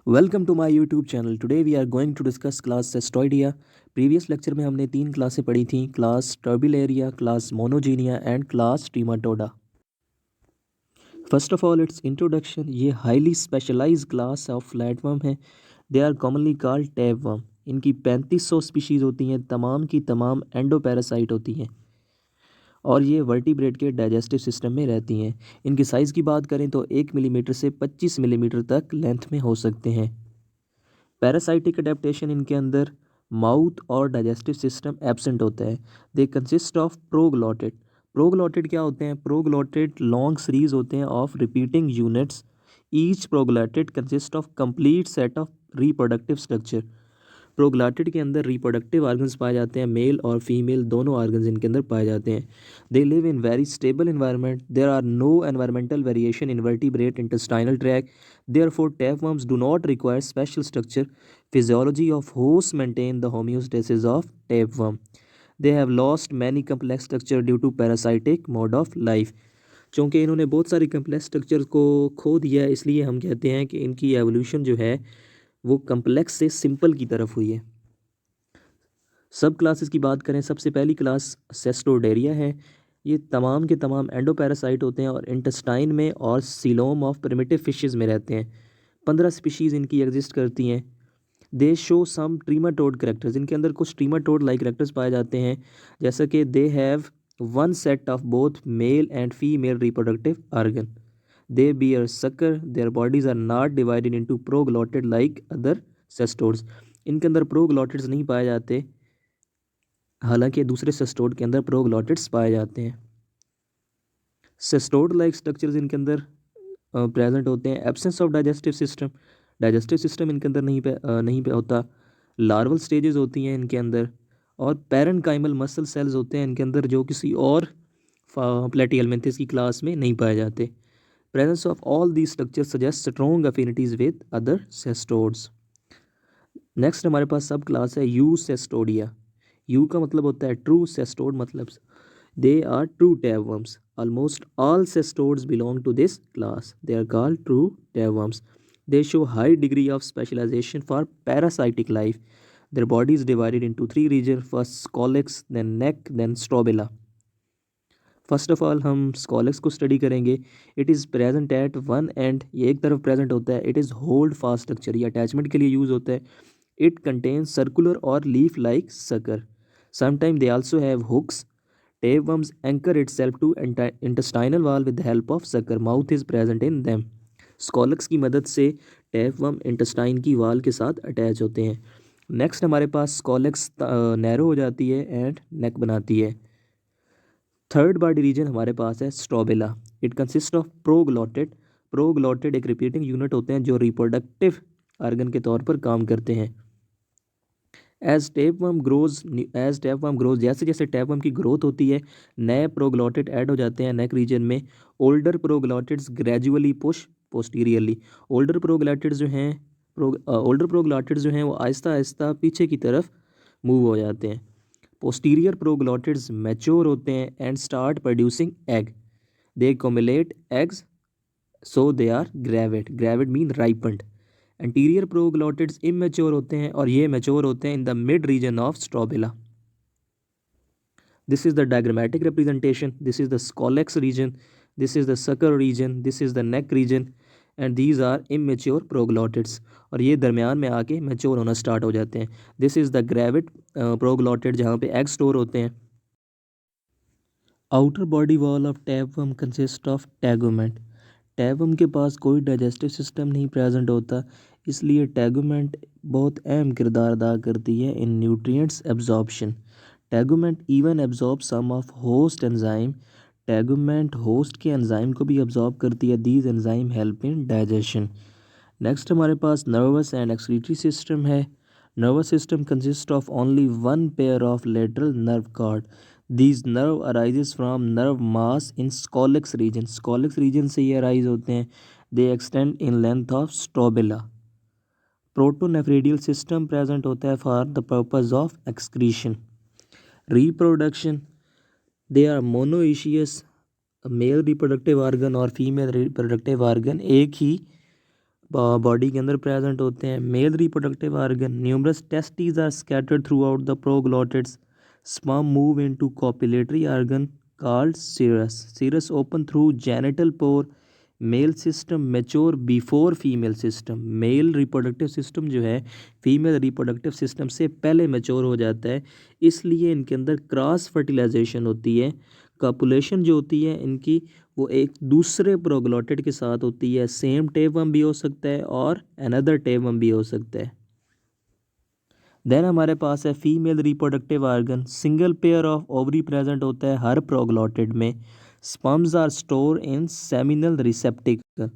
Welcome to my YouTube channel. Today we are going to discuss class cestoidea. Previous lecture में हमने 3 क्लासें पढ़ी थी, class turbellaria, class monogenea and class trematoda. First of all its introduction. ये highly specialised class of flatworm है। They are commonly called tapeworm. इनकी 3500 species होती हैं, तमाम की तमाम एंडोपैरासाइट होती हैं और ये वर्टिब्रेट के डाइजेस्टिव सिस्टम में रहती हैं। इनकी साइज़ की बात करें तो 1 मिलीमीटर से 25 मिलीमीटर तक लेंथ में हो सकते हैं। पैरासाइटिक अडेप्टेशन इनके अंदर माउथ और डाइजेस्टिव सिस्टम एब्सेंट होता है। They consist of proglottid. Proglottid क्या होते हैं? प्रोग्लॉटिड लॉन्ग सीरीज होते हैं of repeating units. Each proglottid consist of complete set of reproductive structure. Proglottid के अंदर रिप्रोडक्टिव ऑर्गन्स पाए जाते हैं, मेल और फीमेल दोनों ऑर्गन्स इनके अंदर पाए जाते हैं। They live in very stable environment. There are no environmental variation in vertebrate intestinal track. Therefore tapeworms do not require special structure. Physiology of host maintain the homeostasis of tapeworm. They have lost many complex structure due to parasitic mode of life. चूँकि इन्होंने बहुत सारी complex structure को खो दिया है, इसलिए हम कहते हैं कि इनकी एवोल्यूशन जो है वो कम्प्लेक्स से सिंपल की तरफ हुई है। सब क्लासेस की बात करें, सबसे पहली क्लास सेस्टोडेरिया है। ये तमाम के तमाम एंडोपैरासाइट होते हैं और इंटेस्टाइन में और सीलोम ऑफ प्रिमिटिव फिशेस में रहते हैं। 15 स्पीशीज़ इनकी एग्जिस्ट करती हैं। They show some trematode characters. इनके अंदर कुछ ट्रीमाटोड लाइक करेक्टर्स पाए जाते हैं, जैसा कि they have one set of both male and female reproductive organ. They bear sucker. Their bodies are not divided into proglottid like other cestodes. इनके अंदर प्रोग्लॉटिड्स नहीं पाए जाते, हालांकि दूसरे सेस्टोड के अंदर प्रोग्लॉटिड्स पाए जाते हैं। सेस्टोड लाइक स्ट्रक्चर्स इनके अंदर प्रेजेंट होते हैं। Absence of digestive system. Digestive system इनके अंदर नहीं पे होता। लार्वल स्टेजेस होती हैं इनके अंदर और पैरेन्काइमल मसल सेल्स होते हैं इनके अंदर, जो किसी और प्लेटिहेल्मिन्थस की क्लास में नहीं पाए जाते। Presence of all the structures suggest strong affinities with other cestodes. Next हमारे पास सब क्लास है यू सेस्टोडिया। यू का मतलब होता है ट्रू, सेस्टोड मतलब they are true tapeworms. Almost all cestodes belong to this class. They are called true tapeworms. They show high degree of specialization for parasitic life. Their body is divided into 3 regions: first scolex, then neck, then strobila. First of all हम scolex को study करेंगे। It is present at one end, ये एक तरफ present होता है। It is hold fast structure, ये attachment के लिए यूज़ होता है। इट कंटेन्स सर्कुलर और leaf like sucker. Sometime they also have hooks. Tapeworms anchor itself to intestinal wall with the help of sucker. Mouth is present in them. स्कॉलक्स की मदद से tapeworm intestine की वाल के साथ अटैच होते हैं। नेक्स्ट हमारे पास स्कॉलक्स नैरो हो जाती है एंड नेक बनाती है। थर्ड बॉडी रीजन हमारे पास है strobila. It consist of proglottid. Proglottid एक रिपीटिंग यूनिट होते हैं जो रिप्रोडक्टिव ऑर्गन के तौर पर काम करते हैं। एज टैपवर्म ग्रोज, जैसे जैसे टैपवर्म की ग्रोथ होती है, नए प्रोग्लॉटिड ऐड हो जाते हैं नेक रीजन में। Older proglottids gradually push posteriorly. Older proglottids जो हैं वो आहिस्ता आहिस्ता पीछे की तरफ मूव हो जाते हैं। पोस्टीरियर प्रोग्लॉटिड्स मैच्योर होते हैं and start producing egg. They cumulate eggs, so they are gravid. Gravid mean ripened. Anterior proglottids immature होते हैं और ये मैच्योर होते हैं in the mid region of strobila. This is the diagrammatic representation. This is the scolex region, this is the sucker region, this is the neck region and these are immature proglottids, और ये दरमियान में आके mature होना start हो जाते हैं। This is the gravid proglottid, जहाँ पे एग स्टोर होते हैं। Outer body wall of tapeworm consist of tegument. टैगोम के पास कोई डाइजेस्टिव सिस्टम नहीं प्रेजेंट होता, इसलिए टैगोमेंट बहुत अहम किरदार अदा करती है in nutrients absorption. Tegument even absorb some of host enzyme. Tegument host के एंजाइम को भी एब्जॉर्ब करती है। These enzyme help in digestion. Next हमारे पास नर्वस एंड एक्सक्रीटरी सिस्टम है। Nervous system consist of only one pair of lateral nerve cord. These nerve arises from nerve mass in scolex region. Scolex region से ये arise होते हैं। They extend in length of strobila. Protonephridial system present होता है for the purpose of excretion. Reproduction. They are monoecious. Male reproductive organ और female reproductive organ एक ही body के अंदर प्रेजेंट होते हैं। Male reproductive organ, numerous testis are scattered throughout the proglottids, sperm move into copulatory organ called serous. Serous open through genital pore. Male system mature before female system. Male reproductive system जो है female reproductive system से पहले mature हो जाता है, इसलिए इनके अंदर क्रॉस फर्टिलाइजेशन होती है। कॉपुलेशन जो होती है इनकी वो एक दूसरे प्रोग्लोटिड के साथ होती है। सेम टेपवर्म भी हो सकता है और अनदर टेपवर्म भी हो सकता है। देन हमारे पास है female reproductive organ. Single pair of ovary present होता है हर प्रोग्लोटिड में। Sperms are store in seminal receptacle.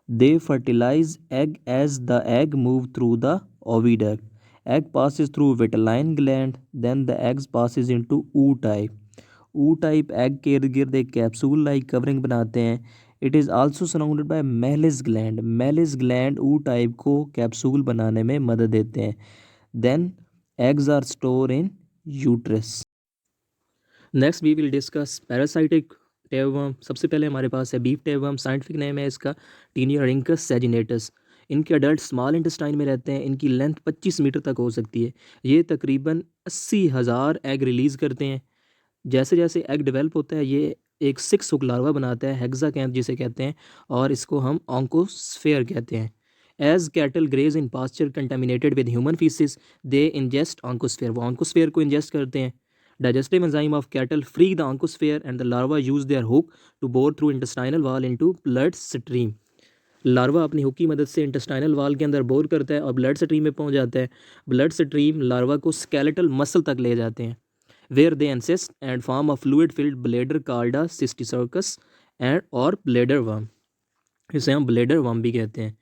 They fertilize egg as the egg move through the oviduct. Egg passes through vitelline gland, then the eggs passes into ootype. ootype egg के इर्द गिर्द एक capsule like covering बनाते हैं। It is also surrounded by Mehlis gland. Mehlis gland ootype को capsule बनाने में मदद देते हैं। Then eggs are stored in uterus. Next we will discuss parasitic tapeworm. सबसे पहले हमारे पास है बीफ टेपवर्म। साइंटिफिक नेम है इसका टीनियोरिंकस सेजिनेटस। इनके अडल्ट स्मॉल इंटेस्टाइन में रहते हैं। इनकी लेंथ 25 मीटर तक हो सकती है। ये तकरीबन 80,000 एग रिलीज़ करते हैं। जैसे जैसे एग डेवलप होता है ये एक 6 हुक लार्वा बनाता है, हेक्साकैंथ जिसे कहते हैं, और इसको हम ऑन्कोस्फेयर कहते हैं। As cattle graze in pasture contaminated with human faeces, they ingest oncosphere. वो ऑन्कोस्फेयर को इंजेस्ट करते हैं। Digestive enzyme of cattle free the oncosphere and the larva use their hook to bore through intestinal wall into blood stream. Larva अपनी hook की मदद से intestinal वाल के अंदर बोर करता है और ब्लड स्ट्रीम में पहुंच जाता है। ब्लड स्ट्रीम लार्वा को स्केलेटल मसल तक ले जाते हैं, where they encyst and form a fluid filled bladder called a cysticercus and और ब्लेडर वर्म। इसे हम ब्लेडर वर्म भी कहते हैं।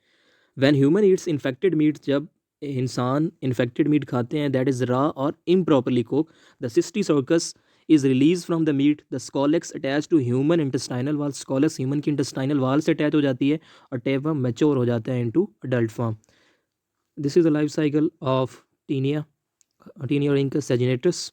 When human eats infected meat, जब इंसान इन्फेक्टेड मीट खाते हैं दैट इज़ रॉ और improperly cook, the cysticercus is release from the meat. The scolex attach to human intestinal wall. Scolex human की इंटेस्टाइनल वाल से अटैच हो जाती है और टेपवर्म मैच्योर हो जाता है into adult form. This is the life cycle of taeniarhynchus saginatus.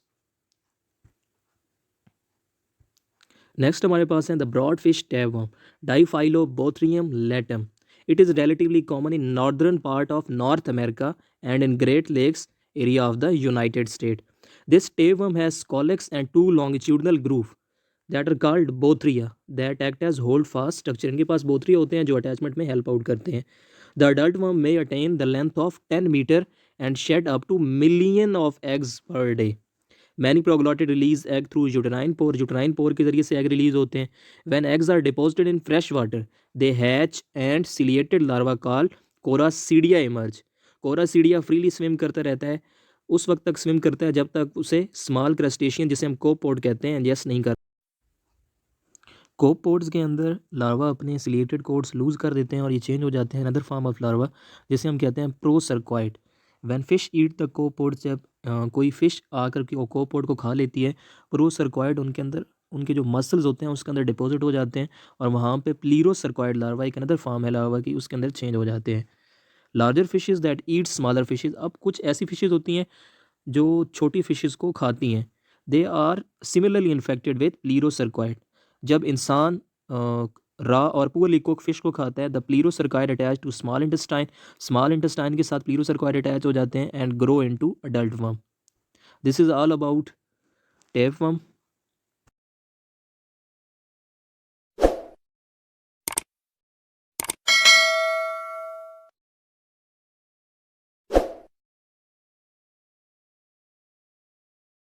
Next हमारे पास है the broad fish tapeworm, diphyllobothrium latum. It is relatively common in northern part of North America and in Great Lakes area of the United States. This tapeworm has scolex and two longitudinal groove that are called bothria that act as hold fast structure. इनके पास बोथरिया होते हैं जो attachment में help out करते हैं। The adult worm may attain the length of 10 meter and shed up to million of eggs per day. Many proglottid release egg through uterine pore. Uterine pore के जरिए से एग रिलीज होते हैं। When eggs are deposited in fresh water they hatch and ciliated larva call coracidia emerge. Coracidia freely swim करता रहता है, उस वक्त तक स्विम करता है जब तक उसे स्मॉल क्रस्टेशियन जिसे हम कोपोड कहते हैं इंजेस्ट नहीं कर। कोपोड्स के अंदर लार्वा अपने सिलिएटेड कोड्स लूज कर देते हैं और ये चेंज हो जाते हैं अनदर फॉर्म ऑफ लार्वा जिसे हम कहते हैं प्रोसर्कॉइड। व्हेन फिश ईट द कोपोड, जब कोई फ़िश आकर के कोपोड को खा लेती है, प्रोसर्कॉइड उनके अंदर उनके जो मसल्स होते हैं उसके अंदर डिपॉजिट हो जाते हैं और वहाँ पे प्लीरोसर्कॉइड लार्वा एक अनदर फॉर्म है लार्वा की, उसके अंदर चेंज हो जाते हैं। Larger fishes that eat smaller fishes. अब कुछ ऐसी फिशेस होती हैं जो छोटी फिशेस को खाती हैं। They are similarly infected with plerocercoid. जब इंसान रॉ और पुअरली कुक फिश को खाता है the plerocercoid attach to small intestine. Small intestine के साथ प्लीरोसर्कॉइड अटैच हो जाते हैं and grow into adult worm. This is all about tapeworm.